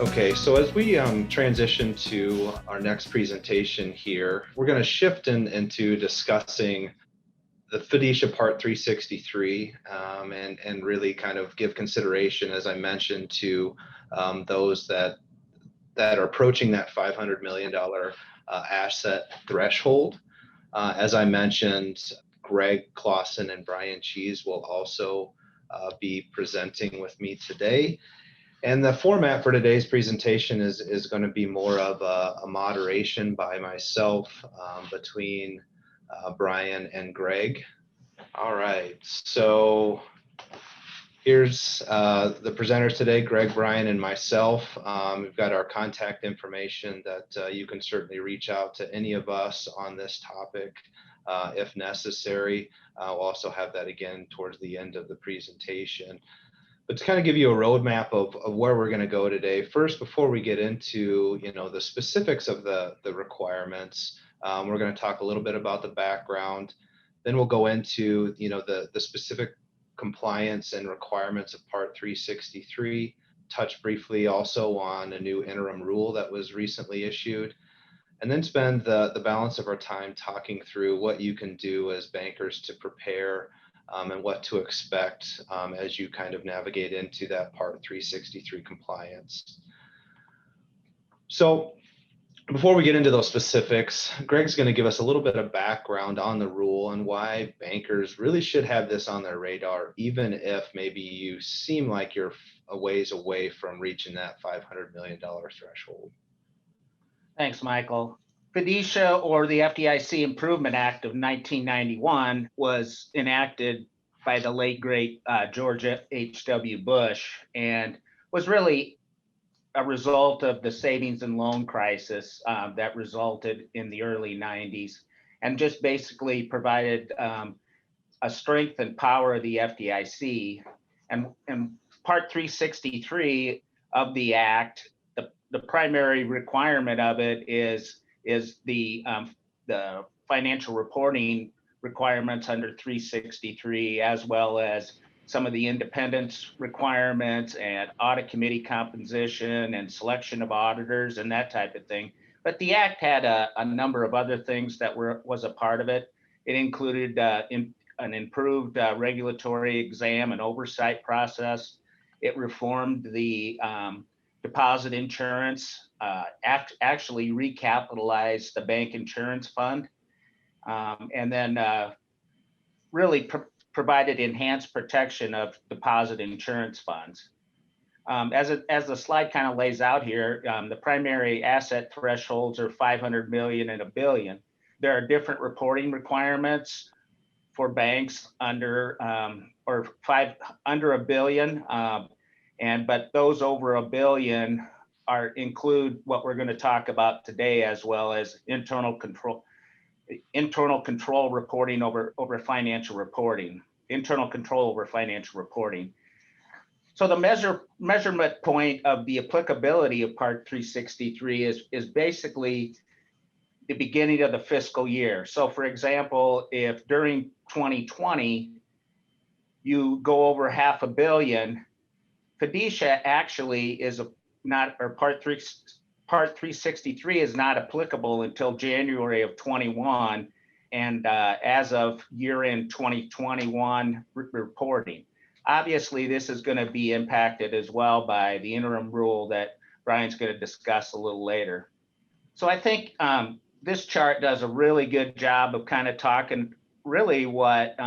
Okay, so as we transition to our next presentation here, we're going to shift into discussing the Fiducia Part 363 and really kind of give consideration, as I mentioned, to those that are approaching that $500 million asset threshold. As I mentioned, Greg Clausen and Brian Cheese will also be presenting with me today. And the format for today's presentation is going to be more of a moderation by myself between Brian and Greg. All right, so here's the presenters today, Greg, Brian, and myself. We've got our contact information that you can certainly reach out to any of us on this topic if necessary. We'll also have that again towards the end of the presentation. But to kind of give you a roadmap of where we're going to go today, first, before we get into the specifics of the requirements, we're going to talk a little bit about the background. Then we'll go into the specific compliance and requirements of Part 363. Touch briefly also on a new interim rule that was recently issued, and then spend the balance of our time talking through what you can do as bankers to prepare and what to expect as you kind of navigate into that Part 363 compliance. So before we get into those specifics, Greg's going to give us a little bit of background on the rule and why bankers really should have this on their radar, even if maybe you seem like you're a ways away from reaching that $500 million threshold. Thanks, Michael. Fiducia, or the FDIC Improvement Act of 1991, was enacted by the late, great George H.W. Bush, and was really a result of the savings and loan crisis that resulted in the early 90s, and just basically provided a strength and power of the FDIC. And Part 363 of the Act, the primary requirement of it is the financial reporting requirements under 363, as well as some of the independence requirements and audit committee composition and selection of auditors and that type of thing. But the Act had a number of other things that was a part of it. It included an improved regulatory exam and oversight process. It reformed the deposit insurance, actually recapitalized the bank insurance fund, and then really provided enhanced protection of deposit insurance funds. As the slide kind of lays out here, the primary asset thresholds are 500 million and $1 billion. There are different reporting requirements for banks under $1 billion. But those over $1 billion include what we're going to talk about today, as well as internal control reporting over financial reporting, internal control over financial reporting. So the measurement point of the applicability of Part 363 is basically the beginning of the fiscal year. So for example, if during 2020 you go over $500 million, Fiducia actually is not, or Part 363 is not applicable until January of 21, and as of year-end 2021 reporting. Obviously, this is going to be impacted as well by the interim rule that Brian's going to discuss a little later. So I think this chart does a really good job of kind of talking really what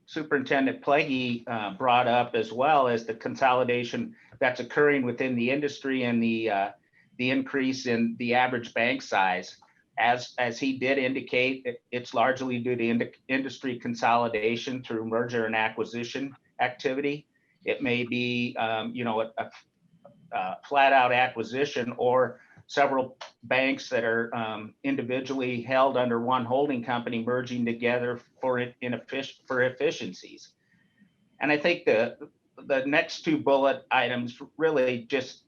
Superintendent Plaguey brought up, as well as the consolidation that's occurring within the industry and the increase in the average bank size. As he did indicate, it's largely due to industry consolidation through merger and acquisition activity. It may be a flat out acquisition, or several banks that are individually held under one holding company merging together for efficiencies. And I think the next two bullet items really just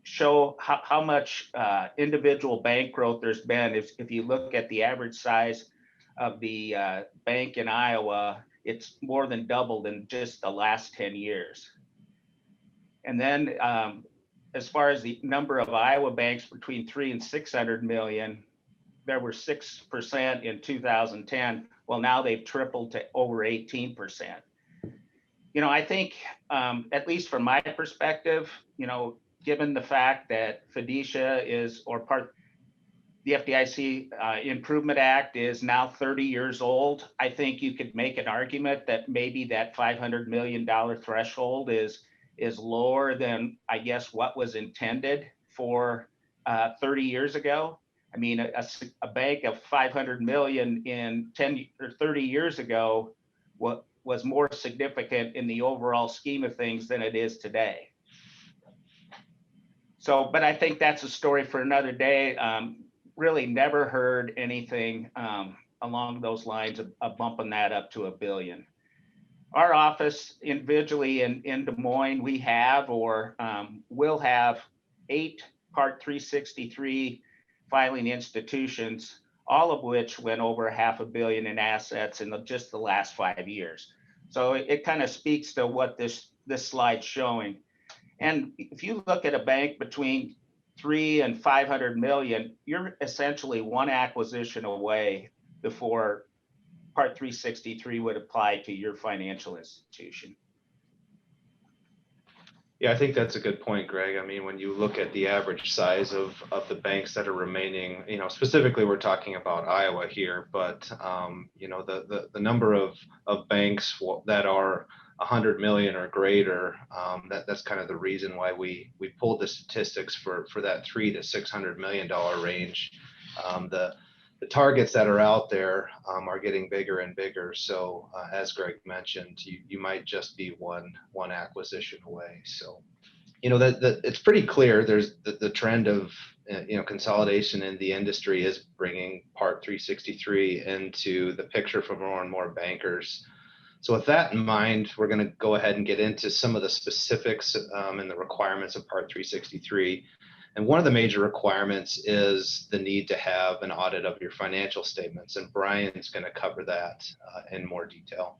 show how much individual bank growth there's been. If you look at the average size of the bank in Iowa, it's more than doubled in just the last 10 years. And then as far as the number of Iowa banks between 3 and 600 million, there were 6% in 2010. Well, now they've tripled to over 18%. I think, at least from my perspective, given the fact that FDIC the FDIC Improvement Act is now 30 years old, I think you could make an argument that maybe that $500 million threshold is lower than, I guess, what was intended for 30 years ago. I mean, a bank of 500 million in 10 or 30 years ago was more significant in the overall scheme of things than it is today. So, but I think that's a story for another day. Really never heard anything along those lines of bumping that up to $1 billion. Our office individually in Des Moines, we have or will have 8 Part 363 filing institutions, all of which went over $500 million in assets in just the last 5 years. So it kind of speaks to what this slide's showing. And if you look at a bank between 3 and 500 million, you're essentially one acquisition away before Part 363 would apply to your financial institution. Yeah, I think that's a good point, Greg. I mean, when you look at the average size of the banks that are remaining, specifically we're talking about Iowa here, but the number of banks that are 100 million or greater, that's kind of the reason why we pulled the statistics for that $300 to $600 million range. The targets that are out there are getting bigger and bigger. So as Greg mentioned, you might just be one acquisition away. So, that it's pretty clear there's the trend of, consolidation in the industry is bringing Part 363 into the picture for more and more bankers. So with that in mind, we're going to go ahead and get into some of the specifics and the requirements of Part 363. And one of the major requirements is the need to have an audit of your financial statements. And Brian's going to cover that in more detail.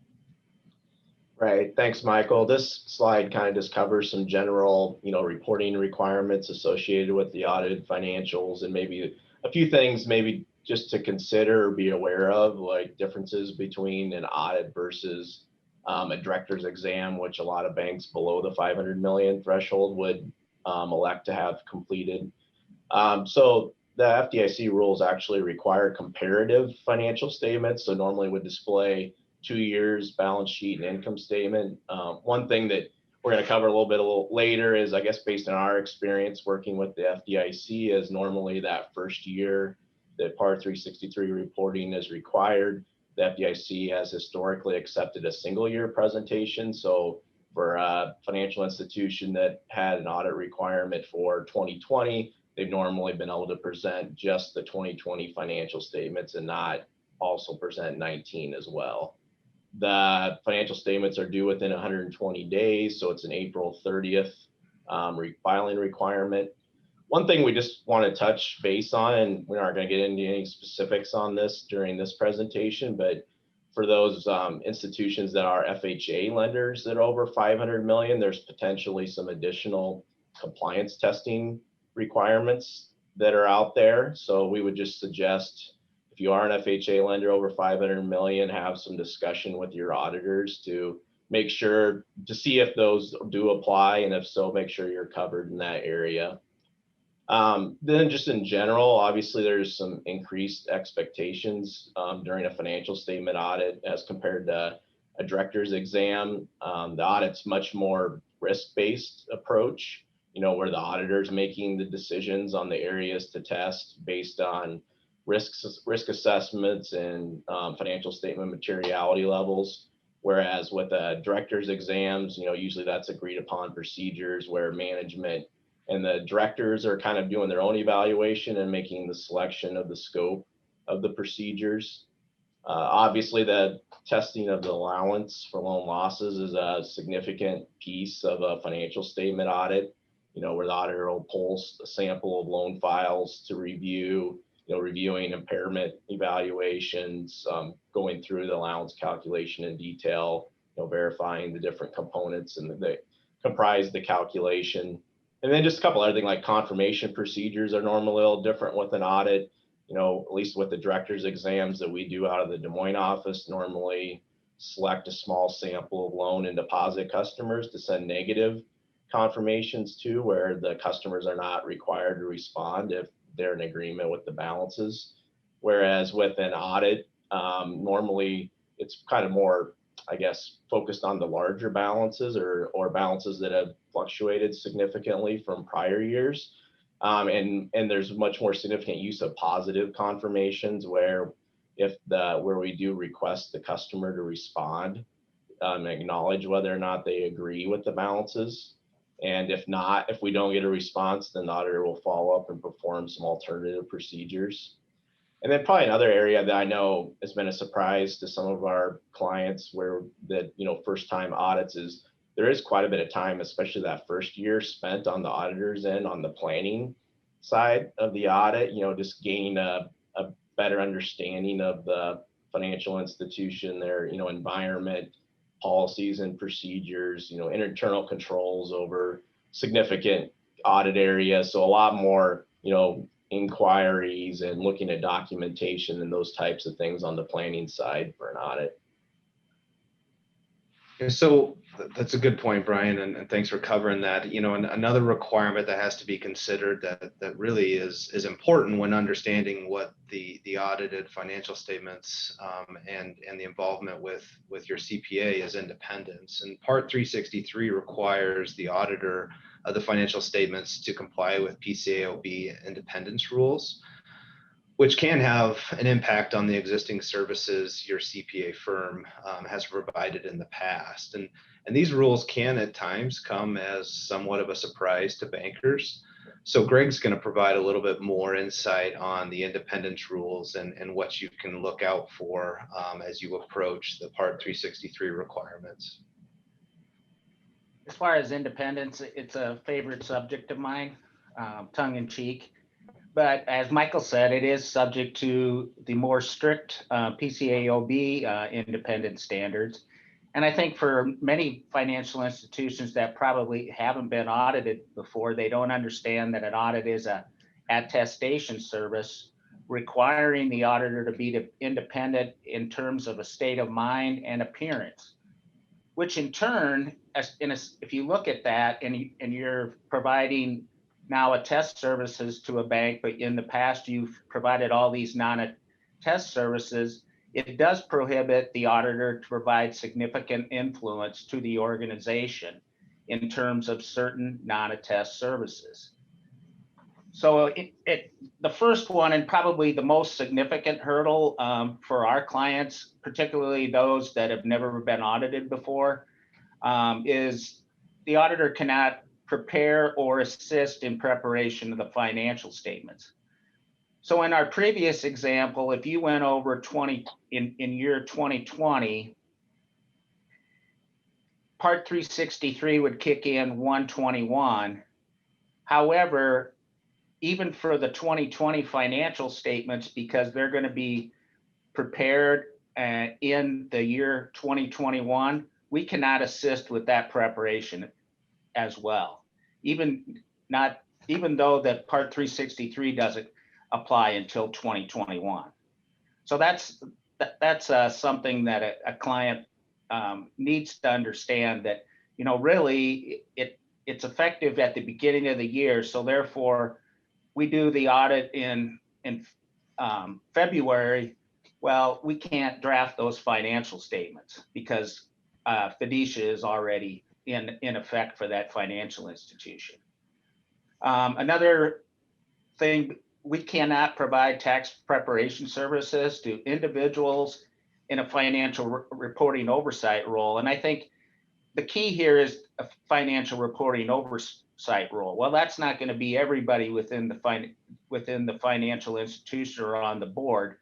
Right. Thanks, Michael. This slide kind of just covers some general, reporting requirements associated with the audited financials, and maybe a few things maybe just to consider or be aware of, like differences between an audit versus a director's exam, which a lot of banks below the 500 million threshold would elect to have completed. So the FDIC rules actually require comparative financial statements. So normally would display 2 years balance sheet and income statement. One thing that we're going to cover a little later is, I guess, based on our experience working with the FDIC, is normally that first year that Part 363 reporting is required. The FDIC has historically accepted a single year presentation. So for a financial institution that had an audit requirement for 2020, they've normally been able to present just the 2020 financial statements and not also present 19 as well. The financial statements are due within 120 days, so it's an April 30th filing requirement. One thing we just want to touch base on, and we aren't going to get into any specifics on this during this presentation, but for those institutions that are FHA lenders that are over 500 million, there's potentially some additional compliance testing requirements that are out there. So we would just suggest, if you are an FHA lender over 500 million, have some discussion with your auditors to make sure to see if those do apply, and if so, make sure you're covered in that area. Then just in general, obviously there's some increased expectations during a financial statement audit as compared to a director's exam. The audit's much more risk-based approach, where the auditor's making the decisions on the areas to test based on risk assessments and financial statement materiality levels. Whereas with a director's exams, usually that's agreed upon procedures where management and the directors are kind of doing their own evaluation and making the selection of the scope of the procedures. Obviously, the testing of the allowance for loan losses is a significant piece of a financial statement audit, where the auditor will pull a sample of loan files to review, reviewing impairment evaluations, going through the allowance calculation in detail, verifying the different components and that comprise the calculation. And then just a couple other things like confirmation procedures are normally a little different with an audit. You know, at least with the director's exams that we do out of the Des Moines office, normally select a small sample of loan and deposit customers to send negative confirmations to, where the customers are not required to respond if they're in agreement with the balances. Whereas with an audit, normally it's kind of more, I guess, focused on the larger balances or balances that have fluctuated significantly from prior years. And there's much more significant use of positive confirmations where where we do request the customer to respond, acknowledge whether or not they agree with the balances. And if not, if we don't get a response, then the auditor will follow up and perform some alternative procedures. And then probably another area that I know has been a surprise to some of our clients where first time audits is there is quite a bit of time, especially that first year spent on the auditor's end on the planning side of the audit, just gaining a better understanding of the financial institution, their, environment, policies and procedures, internal controls over significant audit areas. So a lot more, inquiries and looking at documentation and those types of things on the planning side for an audit. So that's a good point, Brian, and thanks for covering that. And another requirement that has to be considered that really is important when understanding what the audited financial statements and the involvement with your CPA is independence. And Part 363 requires the auditor of the financial statements to comply with PCAOB independence rules, which can have an impact on the existing services your CPA firm has provided in the past. And these rules can at times come as somewhat of a surprise to bankers. So Greg's going to provide a little bit more insight on the independence rules and what you can look out for as you approach the Part 363 requirements. As far as independence, it's a favorite subject of mine, tongue in cheek. But as Michael said, it is subject to the more strict PCAOB independent standards. And I think for many financial institutions that probably haven't been audited before, they don't understand that an audit is an attestation service requiring the auditor to be independent in terms of a state of mind and appearance, which in turn, if you look at that and you're providing now attest services to a bank, but in the past you've provided all these non-attest services, it does prohibit the auditor to provide significant influence to the organization in terms of certain non-attest services. So the first one and probably the most significant hurdle for our clients, particularly those that have never been audited before, is the auditor cannot prepare or assist in preparation of the financial statements. So in our previous example, if you went over in year 2020, Part 363 would kick in 1/21. However, even for the 2020 financial statements, because they're going to be prepared in the year 2021, we cannot assist with that preparation as well, even though that Part 363 doesn't apply until 2021. So that's something that a client needs to understand, that really it's effective at the beginning of the year. So therefore, we do the audit in February. Well, we can't draft those financial statements because fiducia is already in effect for that financial institution. Another thing, we cannot provide tax preparation services to individuals in a financial reporting oversight role. And I think the key here is a financial reporting oversight role. Well, that's not going to be everybody within the financial institution or on the board,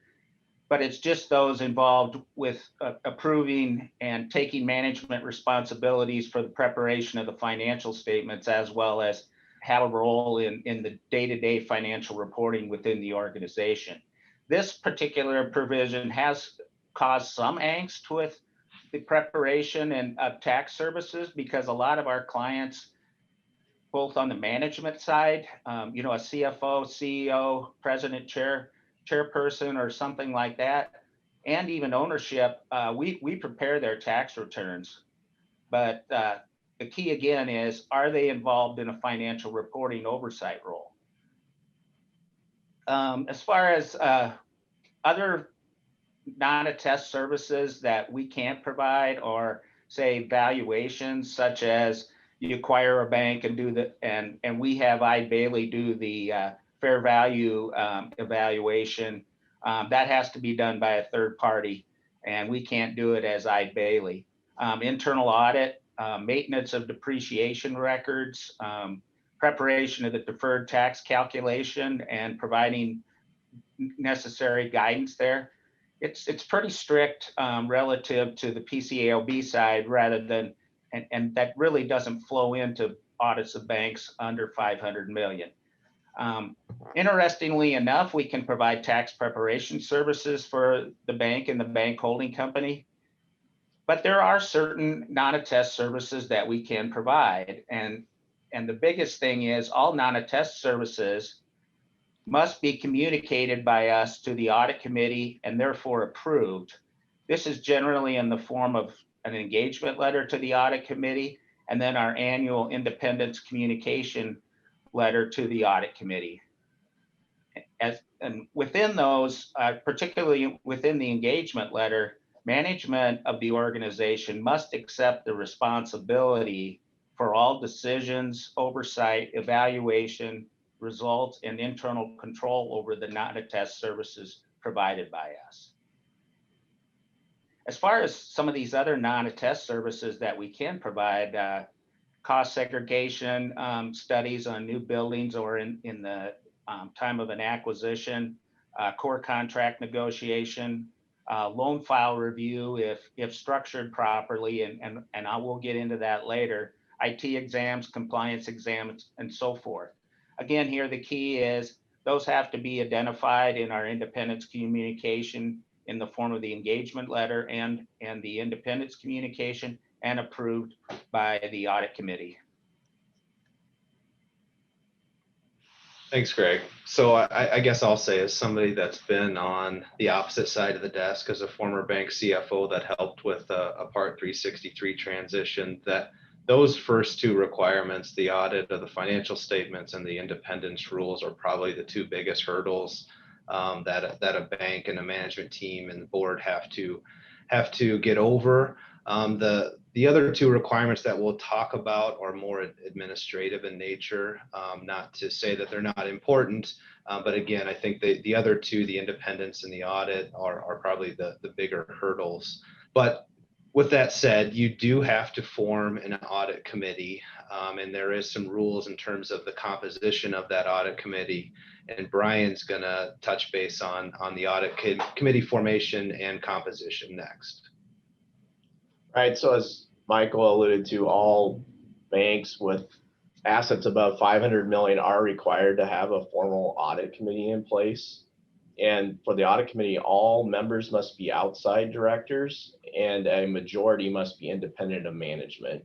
but it's just those involved with approving and taking management responsibilities for the preparation of the financial statements, as well as have a role in the day-to-day financial reporting within the organization. This particular provision has caused some angst with the preparation and tax services, because a lot of our clients both on the management side, you know, a CFO, CEO, president, chairperson, or something like that, and even ownership, we prepare their tax returns. But the key again is, are they involved in a financial reporting oversight role? As far as other non-attest services that we can't provide, or say valuations, such as you acquire a bank and do the, and we have Eide Bailly do the fair value evaluation. That has to be done by a third party, and we can't do it as Eide Bailly. Internal audit, maintenance of depreciation records, preparation of the deferred tax calculation, and providing necessary guidance there. It's pretty strict relative to the PCAOB side, rather than, and that really doesn't flow into audits of banks under 500 million. Interestingly enough, we can provide tax preparation services for the bank and the bank holding company, but there are certain non-attest services that we can provide. And the biggest thing is, all non-attest services must be communicated by us to the audit committee and therefore approved. This is generally in the form of an engagement letter to the audit committee, and then our annual independence communication letter to the audit committee. And within those, particularly within the engagement letter, management of the organization must accept the responsibility for all decisions, oversight, evaluation, results, and internal control over the non-attest services provided by us. As far as some of these other non-attest services that we can provide, cost segregation studies on new buildings or in the time of an acquisition, core contract negotiation, loan file review if structured properly, and I will get into that later, IT exams, compliance exams, and so forth. Again, here the key is those have to be identified in our independence communication in the form of the engagement letter and the independence communication, and approved by the audit committee. Thanks, Greg. So I guess I'll say, as somebody that's been on the opposite side of the desk as a former bank CFO that helped with a Part 363 transition, that those first two requirements, the audit of the financial statements and the independence rules, are probably the two biggest hurdles that a bank and a management team and the board have to get over. The other two requirements that we'll talk about are more administrative in nature, not to say that they're not important, but again, I think the other two, the independence and the audit, are probably the bigger hurdles. But with that said, you do have to form an audit committee, and there is some rules in terms of the composition of that audit committee. And Brian's going to touch base on the audit committee formation and composition next. Right. So as Michael alluded to, all banks with assets above 500 million are required to have a formal audit committee in place. And for the audit committee, all members must be outside directors, and a majority must be independent of management.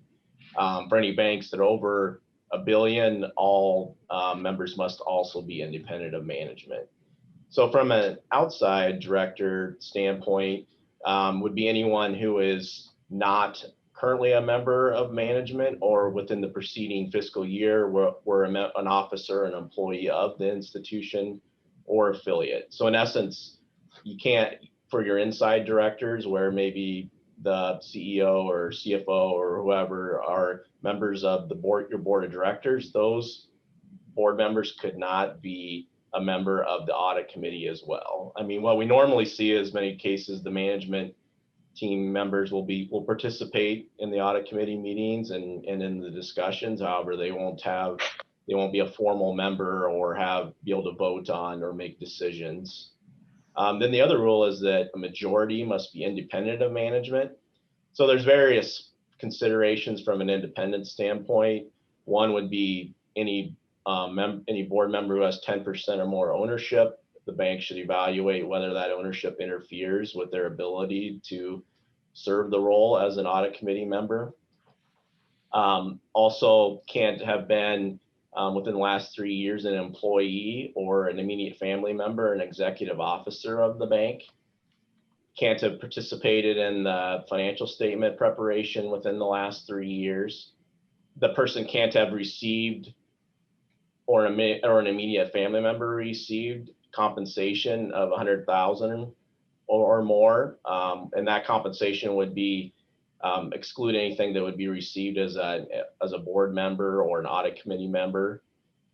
For any banks that are over $1 billion, all members must also be independent of management. So from an outside director standpoint, would be anyone who is not currently a member of management, or within the preceding fiscal year were an officer, an employee of the institution or affiliate. So in essence, you can't, for your inside directors, where maybe the CEO or CFO or whoever are members of the board, your board of directors, those board members could not be a member of the audit committee as well. I mean, what we normally see is, many cases, the management team members will participate in the audit committee meetings and in the discussions. However, they won't be a formal member or be able to vote on or make decisions. Then the other rule is that a majority must be independent of management. So there's various considerations from an independent standpoint. One would be any board member who has 10% or more ownership. The bank should evaluate whether that ownership interferes with their ability to serve the role as an audit committee member. Also can't have been within the last 3 years an employee or an immediate family member, an executive officer of the bank. Can't have participated in the financial statement preparation within the last 3 years. The person can't have received or an immediate family member received compensation of 100,000 or more, and that compensation would be exclude anything that would be received as a board member or an audit committee member,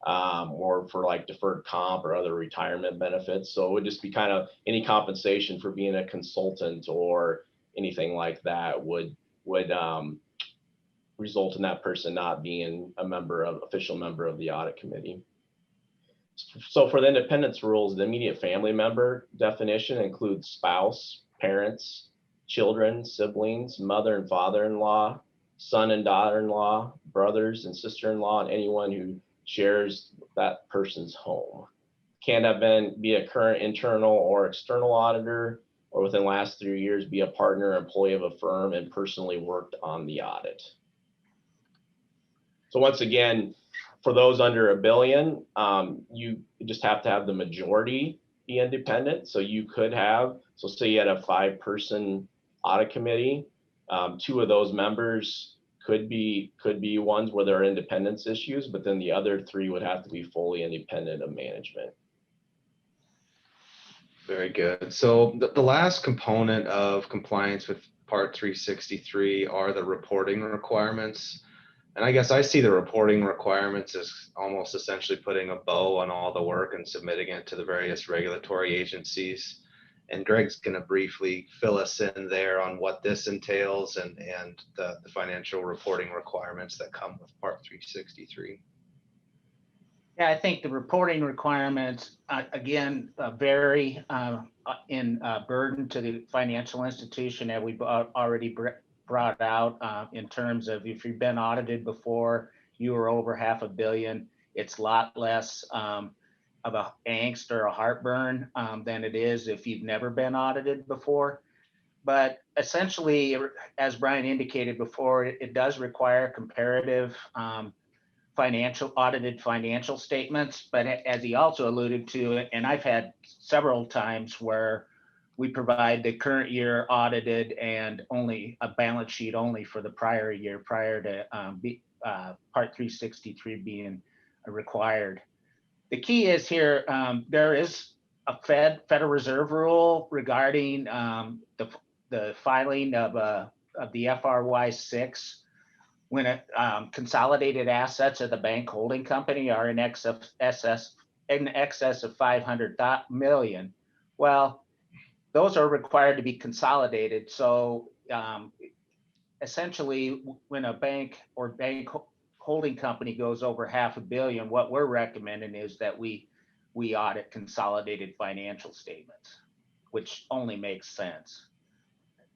or for like deferred comp or other retirement benefits. So it would just be kind of any compensation for being a consultant or anything like that would result in that person not being official member of the audit committee. So for the independence rules, the immediate family member definition includes spouse, parents, children, siblings, mother and father-in-law, son and daughter-in-law, brothers and sister-in-law, and anyone who shares that person's home. Can't have be a current internal or external auditor, or within the last 3 years be a partner or employee of a firm and personally worked on the audit. So once again, for those under $1 billion, you just have to have the majority be independent. So you could have, so say you had a 5-person audit committee, 2 of those members could be ones where there are independence issues, but then the other 3 would have to be fully independent of management. Very good. So the last component of compliance with Part 363 are the reporting requirements. And I guess I see the reporting requirements as almost essentially putting a bow on all the work and submitting it to the various regulatory agencies. And Greg's going to briefly fill us in there on what this entails and the financial reporting requirements that come with Part 363. Yeah, I think the reporting requirements, again, vary in burden to the financial institution that we've already brought out in terms of if you've been audited before, you were over $500 million, it's a lot less of a angst or a heartburn than it is if you've never been audited before. But essentially, as Brian indicated before, it does require comparative audited financial statements. But as he also alluded to, and I've had several times where we provide the current year audited and only a balance sheet only for the prior year prior to Part 363 being required. The key is here, there is a Federal Reserve rule regarding the filing of the FRY 6 when consolidated assets of the bank holding company are in excess of 500 million. Well, those are required to be consolidated. So essentially, when a bank or bank holding company goes over $500 million, what we're recommending is that we audit consolidated financial statements, which only makes sense.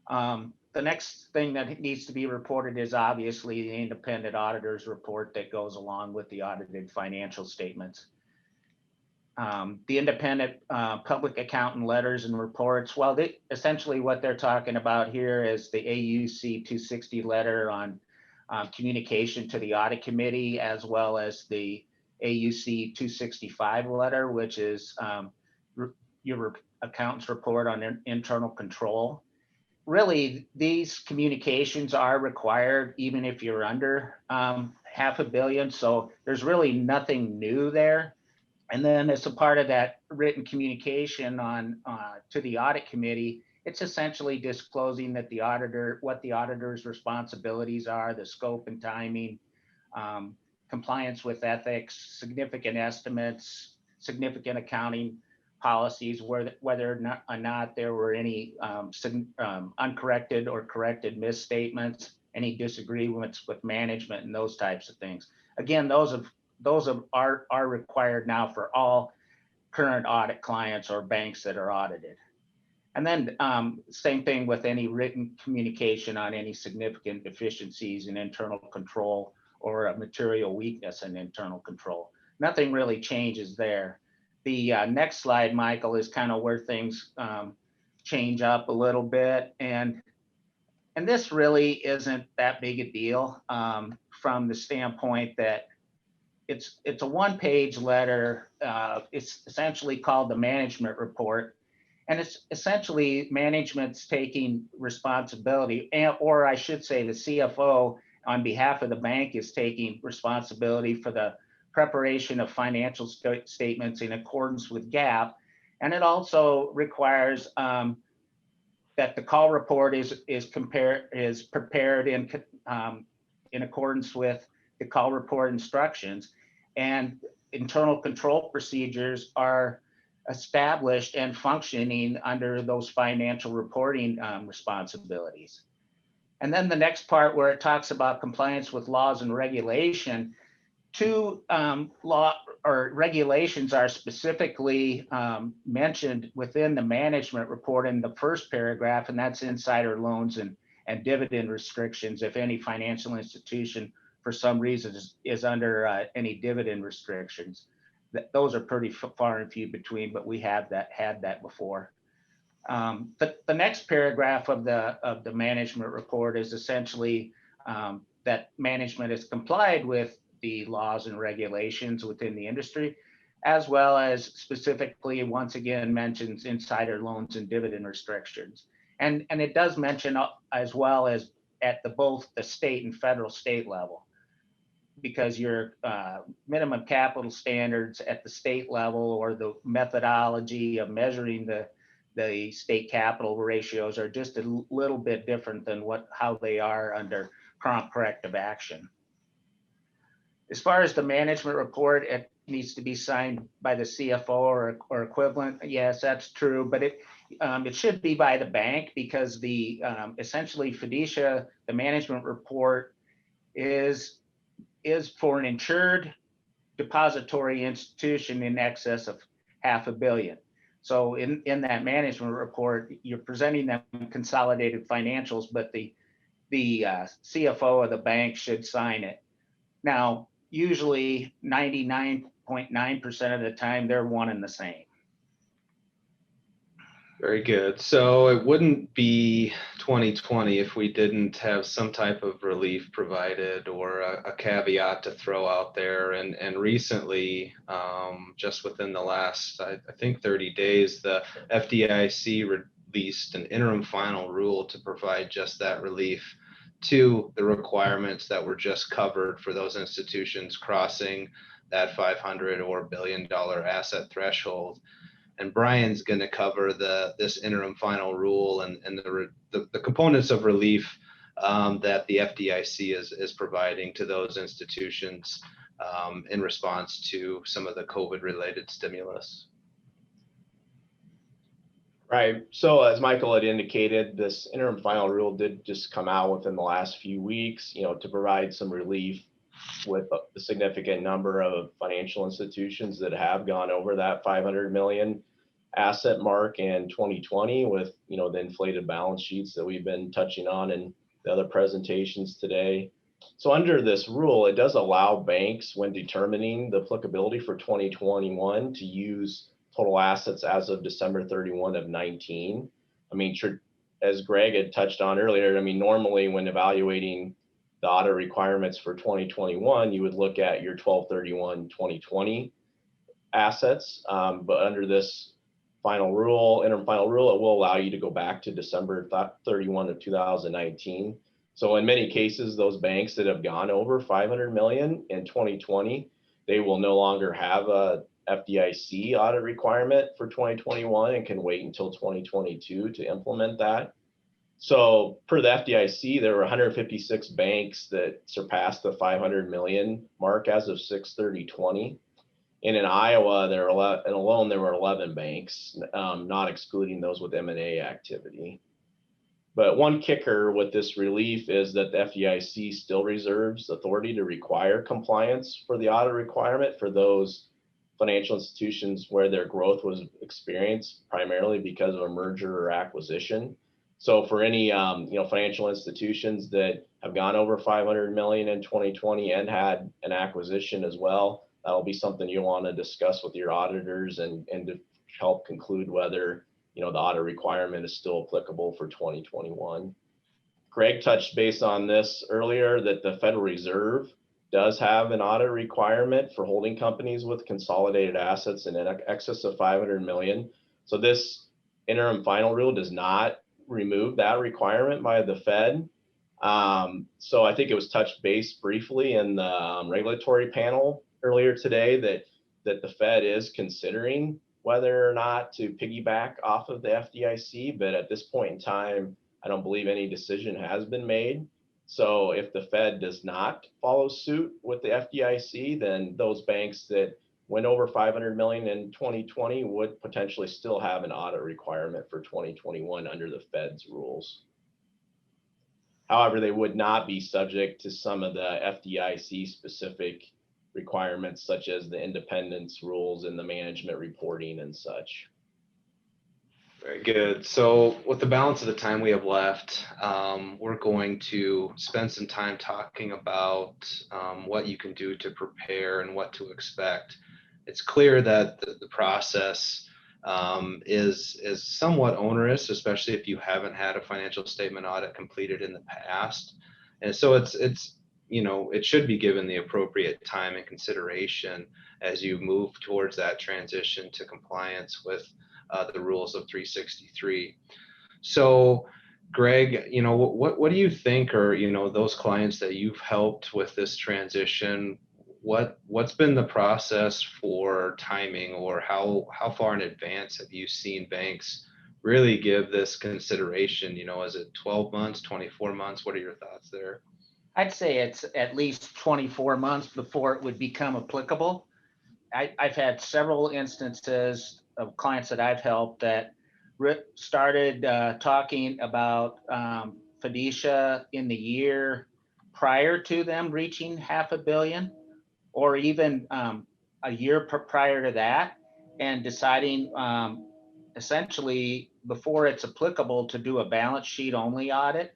The next thing that needs to be reported is obviously the independent auditor's report that goes along with the audited financial statements. The independent public accountant letters and reports, well, essentially what they're talking about here is the AUC 260 letter on communication to the audit committee, as well as the AUC 265 letter, which is your accountant's report on internal control. Really, these communications are required even if you're under $500 million. So there's really nothing new there. And then as a part of that written communication on to the audit committee, it's essentially disclosing that what the auditor's responsibilities are, the scope and timing, compliance with ethics, significant estimates, significant accounting policies, whether or not there were any uncorrected or corrected misstatements, any disagreements with management, and those types of things. Again, those are required now for all current audit clients or banks that are audited. And then same thing with any written communication on any significant deficiencies in internal control or a material weakness in internal control. Nothing really changes there. The next slide, Michael, is kind of where things change up a little bit. And And this really isn't that big a deal from the standpoint that it's a one-page letter. It's essentially called the management report. And it's essentially management's taking responsibility, or I should say the CFO on behalf of the bank is taking responsibility for the preparation of financial statements in accordance with GAAP. And it also requires that the call report is prepared in accordance with the call report instructions, and internal control procedures are established and functioning under those financial reporting responsibilities. And then the next part where it talks about compliance with laws and regulation, two law or regulations are specifically mentioned within the management report in the first paragraph, and that's insider loans and dividend restrictions. If any financial institution for some reason is under any dividend restrictions, those are pretty far and few between, but we have had that before. But the next paragraph of the management report is essentially that management has complied with the laws and regulations within the industry, as well as specifically, once again, mentions insider loans and dividend restrictions. And it does mention as well as at both the state and federal state level, because your minimum capital standards at the state level or the methodology of measuring the state capital ratios are just a little bit different than how they are under prompt corrective action. As far as the management report, it needs to be signed by the CFO or equivalent. Yes, that's true, but it should be by the bank, because the essentially fiducia, the management report is for an insured depository institution in excess of $500 million. So in that management report, you're presenting them consolidated financials, but the CFO of the bank should sign it. Now, usually 99.9% of the time, they're one and the same. Very good. So it wouldn't be 2020 if we didn't have some type of relief provided or a caveat to throw out there. And recently, just within the last, I think 30 days, the FDIC released an interim final rule to provide just that relief to the requirements that were just covered for those institutions crossing that 500 or $1 billion asset threshold. And Brian's going to cover this interim final rule and the components of relief that the FDIC is providing to those institutions in response to some of the COVID-related stimulus. Right. So as Michael had indicated, this interim final rule did just come out within the last few weeks, to provide some relief with the significant number of financial institutions that have gone over that 500 million asset mark in 2020 with, the inflated balance sheets that we've been touching on in the other presentations today. So under this rule, it does allow banks, when determining the applicability for 2021, to use total assets as of December 31 of 19. As Greg had touched on earlier, normally when evaluating the audit requirements for 2021, you would look at your 12/31/2020 assets. But under this interim final rule, it will allow you to go back to December 31 of 2019. So in many cases, those banks that have gone over 500 million in 2020, they will no longer have a FDIC audit requirement for 2021 and can wait until 2022 to implement that. So per the FDIC, there were 156 banks that surpassed the 500 million mark as of 6/30/20. And in Iowa, there were 11 banks, not excluding those with M&A activity. But one kicker with this relief is that the FDIC still reserves authority to require compliance for the audit requirement for those financial institutions where their growth was experienced primarily because of a merger or acquisition. So for any financial institutions that have gone over 500 million in 2020 and had an acquisition as well, that'll be something you want to discuss with your auditors and to help conclude whether the audit requirement is still applicable for 2021. Greg touched base on this earlier, that the Federal Reserve does have an audit requirement for holding companies with consolidated assets in excess of 500 million. So this interim final rule does not remove that requirement by the Fed. So I think it was touched base briefly in the regulatory panel earlier today that the Fed is considering whether or not to piggyback off of the FDIC, but at this point in time, I don't believe any decision has been made. So if the Fed does not follow suit with the FDIC, then those banks that went over 500 million in 2020 would potentially still have an audit requirement for 2021 under the Fed's rules. However, they would not be subject to some of the FDIC specific requirements, such as the independence rules and the management reporting and such. Very good. So with the balance of the time we have left, we're going to spend some time talking about what you can do to prepare and what to expect. It's clear that the process is somewhat onerous, especially if you haven't had a financial statement audit completed in the past. And so it's you know, it should be given the appropriate time and consideration as you move towards that transition to compliance with the rules of 363. So Greg, you know, what do you think are, you know, those clients that you've helped with this transition, what's been the process for timing, or how far in advance have you seen banks really give this consideration? You know, is it 12 months, 24 months? What are your thoughts there? I'd say it's at least 24 months before it would become applicable. I've had several instances of clients that I've helped that started talking about fiducia in the year prior to them reaching $500 million, or even a year prior to that, and deciding essentially before it's applicable to do a balance sheet only audit.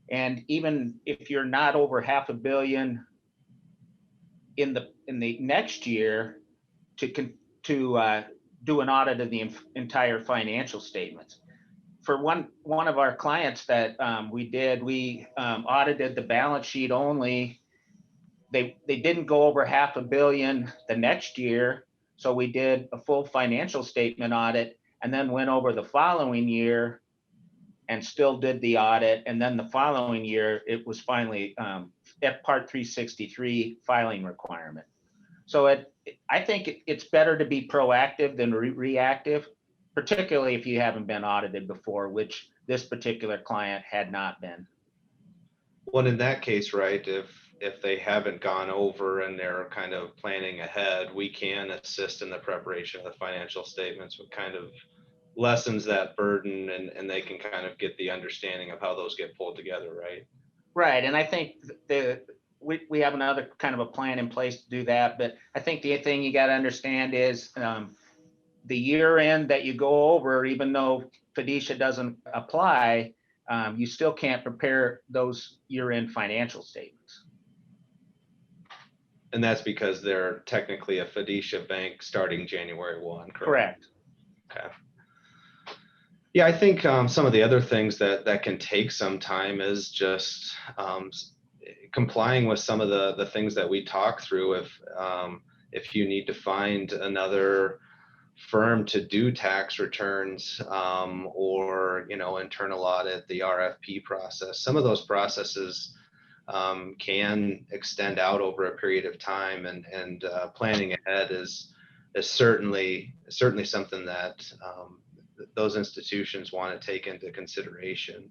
And even if you're not over $500 million in the next year, to do an audit of the entire financial statements. For one of our clients that we audited the balance sheet only. They didn't go over $500 million the next year, so we did a full financial statement audit, and then went over the following year and still did the audit. And then the following year, it was finally at Part 363 filing requirement. So I think it's better to be proactive than reactive, particularly if you haven't been audited before, which this particular client had not been. Well, in that case, right, if they haven't gone over and they're kind of planning ahead, we can assist in the preparation of the financial statements, with kind of lessens that burden, and they can kind of get the understanding of how those get pulled together, right? Right, and I think we have another kind of a plan in place to do that, but I think the thing you got to understand is the year end that you go over, even though fiducia doesn't apply, you still can't prepare those year end financial statements. And that's because they're technically a fiducia bank starting January 1, correct? Correct. Okay. Yeah, I think some of the other things that can take some time is just complying with some of the things that we talk through. If you need to find another firm to do tax returns, or, you know, internal audit, the RFP process, some of those processes can extend out over a period of time, and planning ahead is certainly something that those institutions want to take into consideration.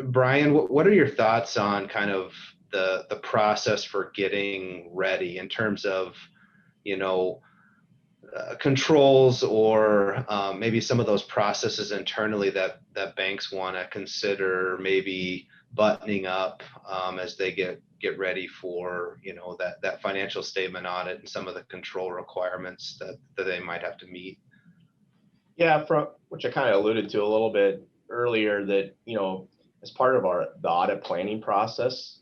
Brian, what are your thoughts on kind of the process for getting ready in terms of, you know, controls, or maybe some of those processes internally that banks want to consider maybe buttoning up as they get ready for, you know, that financial statement audit and some of the control requirements that they might have to meet? Yeah, from which I kind of alluded to a little bit earlier, that, you know, as part of the audit planning process,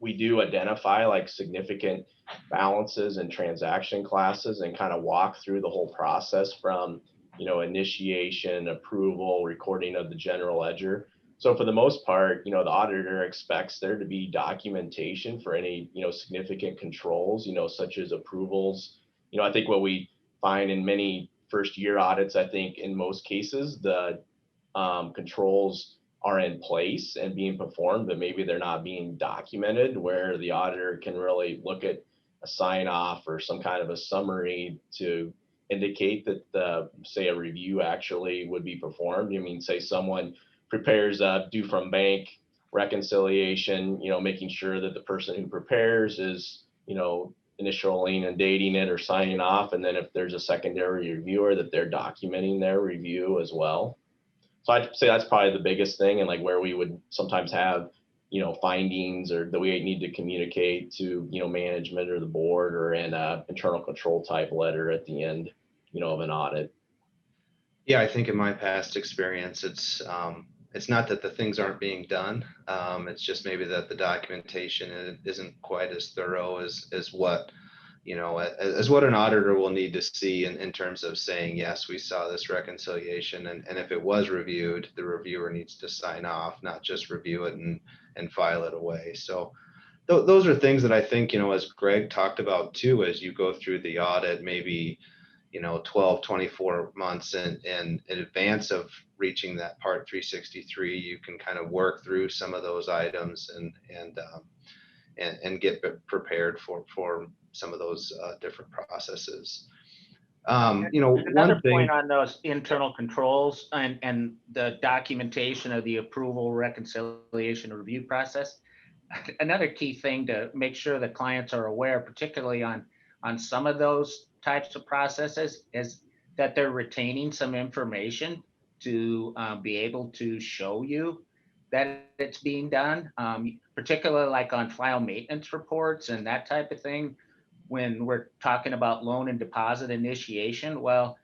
we do identify like significant balances and transaction classes, and kind of walk through the whole process from initiation, approval, recording of the general ledger. So for the most part, the auditor expects there to be documentation for any, significant controls, such as approvals. I think what we find in many first year audits, I think in most cases, the controls are in place and being performed, but maybe they're not being documented, where the auditor can really look at a sign off or some kind of a summary to indicate that say a review actually would be performed. I mean, say someone prepares a due from bank reconciliation, making sure that the person who prepares is, initialing and dating it or signing off. And then if there's a secondary reviewer, that they're documenting their review as well. So I'd say that's probably the biggest thing, and like where we would sometimes have, findings or that we need to communicate to, management or the board, or in a internal control type letter at the end, of an audit. Yeah, I think in my past experience, it's not that the things aren't being done. It's just maybe that the documentation isn't quite as thorough as what, as what an auditor will need to see in terms of saying, yes, we saw this reconciliation. And if it was reviewed, the reviewer needs to sign off, not just review it and file it away. So those are things that I think, as Greg talked about too, as you go through the audit, maybe 12, 24 months in advance of reaching that part 363, you can kind of work through some of those items and get prepared for some of those different processes. Another one thing. point on those internal controls and the documentation of the approval, reconciliation, review process. Another key thing to make sure that clients are aware, particularly on some of those types of processes, is that they're retaining some information to be able to show you that it's being done, particularly like on file maintenance reports and that type of thing. When we're talking about loan and deposit initiation, well,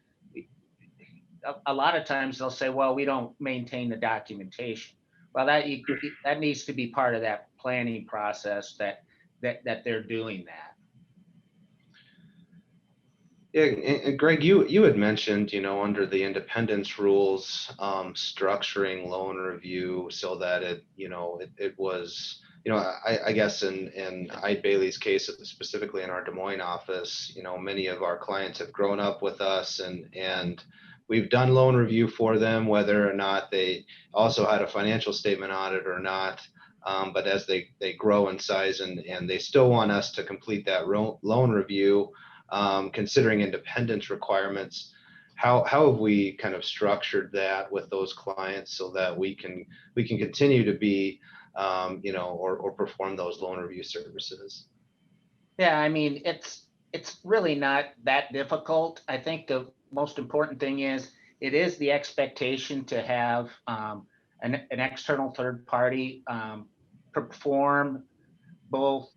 a lot of times they'll say, well, we don't maintain the documentation. Well, that needs to be part of that planning process, that they're doing that. Yeah, and Greg, you had mentioned, under the independence rules, structuring loan review so that it was, I guess in Eide Bailly's case, specifically in our Des Moines office, many of our clients have grown up with us, and we've done loan review for them, whether or not they also had a financial statement audit or not. But as they grow in size and they still want us to complete that loan review, considering independence requirements, how have we kind of structured that with those clients so that we can continue to be, or perform those loan review services? Yeah, I mean, it's really not that difficult. I think the most important thing is it is the expectation to have an external third party perform both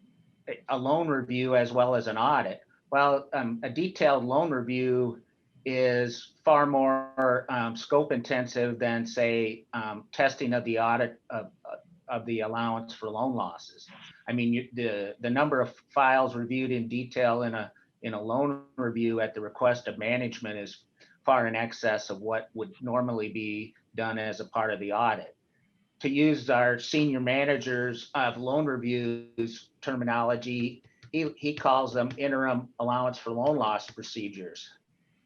a loan review as well as an audit. Well, a detailed loan review is far more scope intensive than, say, testing of the audit of the allowance for loan losses. I mean, the number of files reviewed in detail in a loan review at the request of management is far in excess of what would normally be done as a part of the audit. To use our senior managers of loan reviews terminology, he calls them interim allowance for loan loss procedures.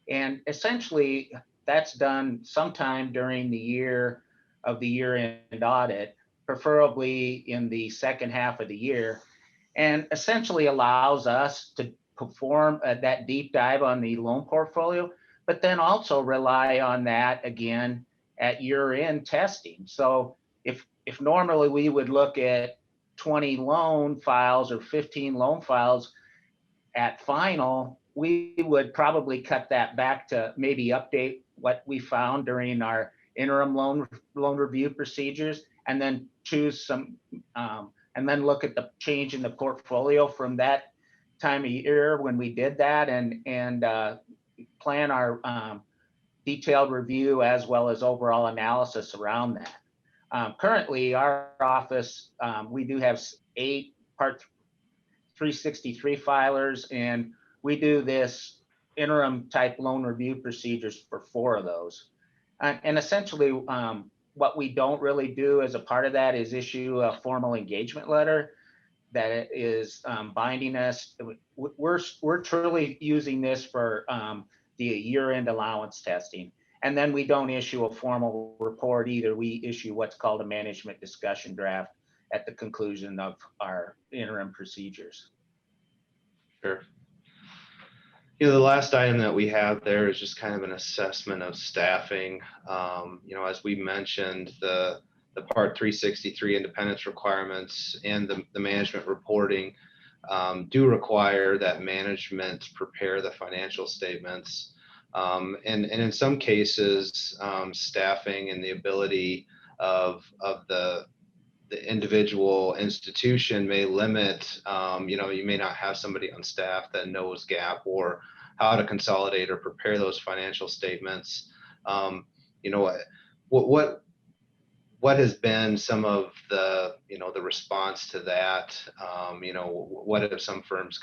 And essentially, that's done sometime during the year of the year-end audit, preferably in the second half of the year, and essentially allows us to perform that deep dive on the loan portfolio, but then also rely on that again at year-end testing. So if normally we would look at 20 loan files or 15 loan files at final, we would probably cut that back to maybe update what we found during our interim loan review procedures, and then choose some, and then look at the change in the portfolio from that time of year when we did that, and plan our detailed review as well as overall analysis around that. Currently, our office, we do have 8 Part 363 filers, and we do this interim type loan review procedures for 4 of those. And essentially, what we don't really do as a part of that is issue a formal engagement letter that is binding us. We're truly using this for the year-end allowance testing. And then we don't issue a formal report either. We issue what's called a management discussion draft at the conclusion of our interim procedures. Sure. The last item that we have there is just kind of an assessment of staffing. As we mentioned, the Part 363 independence requirements and the management reporting do require that management prepare the financial statements. And in some cases, staffing and the ability of the individual institution may limit, you may not have somebody on staff that knows GAAP or how to consolidate or prepare those financial statements. What has been some of the response to that? What have some firms,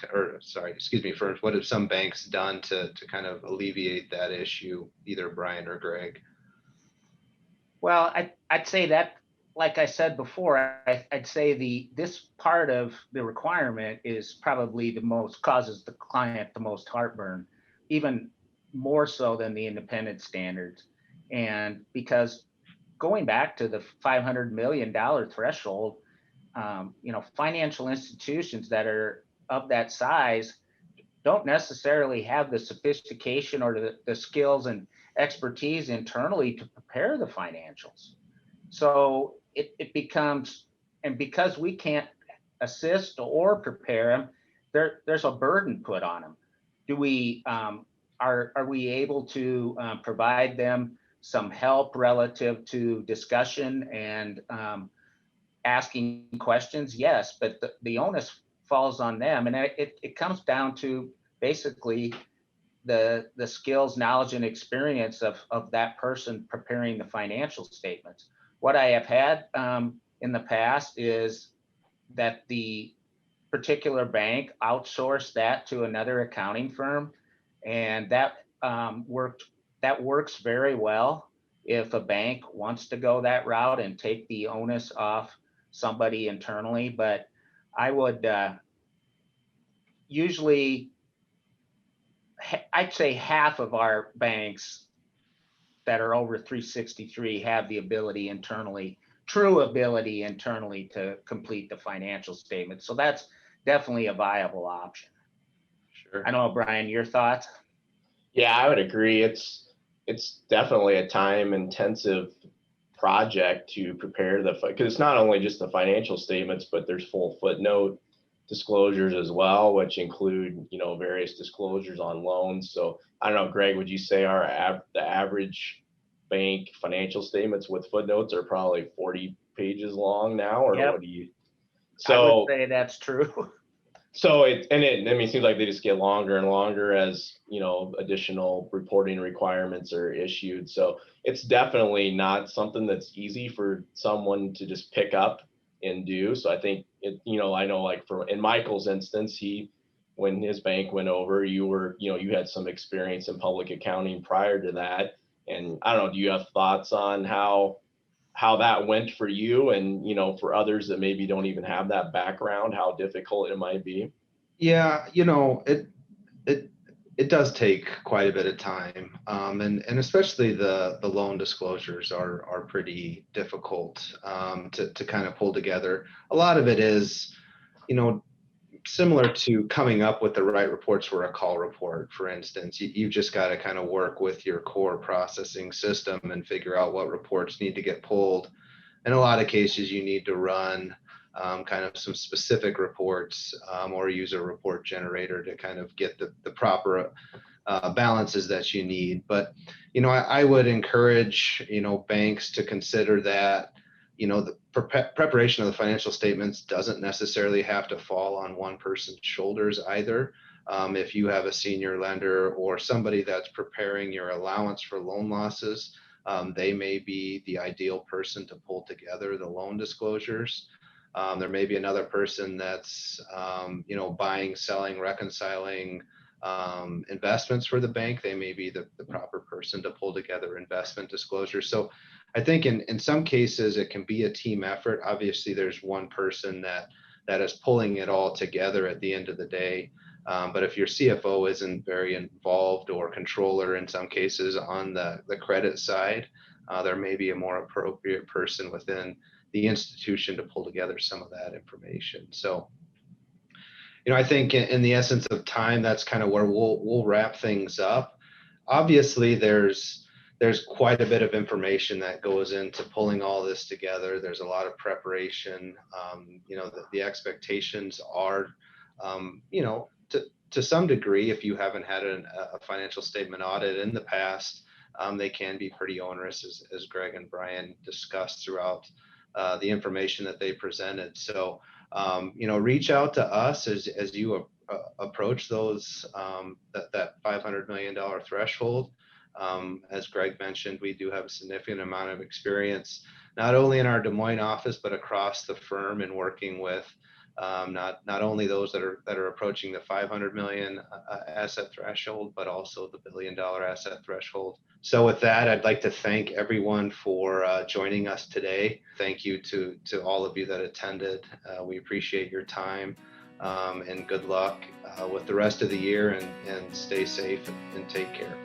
what have some banks done to kind of alleviate that issue, either Brian or Greg? Well, I'd say that, like I said before, I'd say this part of the requirement is probably causes the client the most heartburn, even more so than the independent standards. And because going back to the $500 million threshold, financial institutions that are of that size don't necessarily have the sophistication or the skills and expertise internally to prepare the financials. So it becomes, and because we can't assist or prepare them, there's a burden put on them. Do we, are we able to provide them some help relative to discussion and asking questions? Yes, but the onus falls on them. And it comes down to basically the skills, knowledge, and experience of that person preparing the financial statements. What I have had in the past is that the particular bank outsourced that to another accounting firm, and that works very well if a bank wants to go that route and take the onus off somebody internally. But I would usually, I'd say half of our banks that are over 363 have the ability internally, true ability internally, to complete the financial statement. So that's definitely a viable option. Sure. I don't know, Brian, your thoughts? Yeah, I would agree. It's definitely a time-intensive project to prepare because it's not only just the financial statements, but there's full footnote disclosures as well, which include various disclosures on loans. So I don't know, Greg, would you say the average bank financial statements with footnotes are probably 40 pages long now, or Yep. what do you? I would say that's true. So it seems like they just get longer and longer as additional reporting requirements are issued. So it's definitely not something that's easy for someone to just pick up and do. So I think I know, like in Michael's instance, when his bank went over, you had some experience in public accounting prior to that. And I don't know, do you have thoughts on how that went for you, and for others that maybe don't even have that background, how difficult it might be? Yeah, it does take quite a bit of time, and especially the loan disclosures are pretty difficult to kind of pull together. A lot of it is, similar to coming up with the right reports for a call report, for instance. You've just got to kind of work with your core processing system and figure out what reports need to get pulled. In a lot of cases, you need to run kind of some specific reports or use a report generator to kind of get the proper balances that you need. But, I would encourage, banks to consider that, the preparation of the financial statements doesn't necessarily have to fall on one person's shoulders either. If you have a senior lender or somebody that's preparing your allowance for loan losses, they may be the ideal person to pull together the loan disclosures. There may be another person that's, buying, selling, reconciling investments for the bank, they may be the proper person to pull together investment disclosures. So I think in some cases it can be a team effort. Obviously, there's one person that is pulling it all together at the end of the day. But if your CFO isn't very involved, or controller in some cases on the credit side, there may be a more appropriate person within the institution to pull together some of that information. So, I think in the essence of time, that's kind of where we'll wrap things up. Obviously, there's quite a bit of information that goes into pulling all this together. There's a lot of preparation. The expectations are, to some degree, if you haven't had a financial statement audit in the past, they can be pretty onerous, as Greg and Brian discussed throughout the information that they presented. So, reach out to us as you approach those that $500 million threshold. As Greg mentioned, we do have a significant amount of experience, not only in our Des Moines office, but across the firm, in working with not only those that are approaching the 500 million asset threshold, but also the $1 billion asset threshold. So with that, I'd like to thank everyone for joining us today. Thank you to all of you that attended. We appreciate your time, and good luck with the rest of the year, and stay safe and take care.